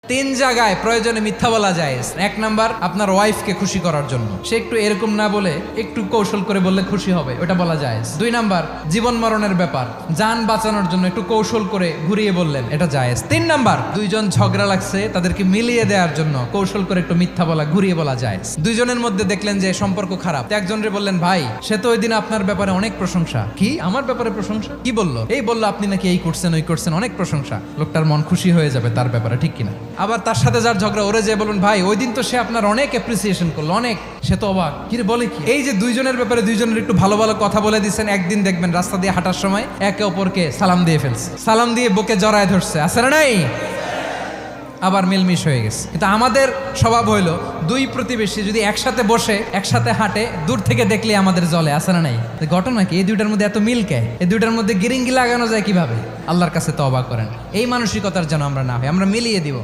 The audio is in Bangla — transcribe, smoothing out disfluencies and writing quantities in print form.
তিন জায়গায় প্রয়োজনে মিথ্যা বলা যায়। এক নাম্বার, আপনার ওয়াইফকে খুশি করার জন্য, সে একটু এরকম না বলে একটু কৌশল করে বললে খুশি হবে, ওটা বলা যায়। দুই নাম্বার, জীবন মরণের ব্যাপার, যান বাঁচানোর জন্য একটু কৌশল করে ঘুরিয়ে বললেন, এটা জায়েজ। তিন নাম্বার, দুইজন ঝগড়া লাগছে তাদেরকে মিলিয়ে দেওয়ার জন্য কৌশল করে একটু মিথ্যা বলা, ঘুরিয়ে বলা যায়। দুইজনের মধ্যে দেখলেন যে সম্পর্ক খারাপ, একজনরে বললেন, ভাই সে তো ওই দিন আপনার ব্যাপারে অনেক প্রশংসা। কি আমার ব্যাপারে প্রশংসা? কি বললো? এই বললো আপনি নাকি এই করছেন ওই করছেন, অনেক প্রশংসা। লোকটার মন খুশি হয়ে যাবে তার ব্যাপারে, ঠিক কিনা? আবার তার সাথে যার ঝগড়া, ওরে যে বলুন, ভাই ওই দিন তো সে আপনার অনেক অ্যাপ্রিসিয়েশন করলো, অনেক। সে তো অবাক, কি রে বলে কি? এই যে দুইজনের ব্যাপারে দুইজনের একটু ভালো ভালো কথা বলে দিচ্ছেন, একদিন দেখবেন রাস্তা দিয়ে হাঁটার সময় একে অপরকে সালাম দিয়ে ফেলছে, সালাম দিয়ে বুকে জড়ায় ধরছে, আছে না নাই? আবার মিলমিশ হয়ে গেছে। কিন্তু আমাদের স্বভাব হইলো, দুই প্রতিবেশী যদি একসাথে বসে একসাথে হাঁটে, দূর থেকে দেখলে আমাদের জলে, আছে না নাই? ঘটনা কি? এই দুইটার মধ্যে এত মিল কে? এই দুইটার মধ্যে গিরিঙ্গি লাগানো যায় কিভাবে? আল্লাহর কাছে তওবা করেন, এই মানসিকতার যেন আমরা না হয়, আমরা মিলিয়ে দিব।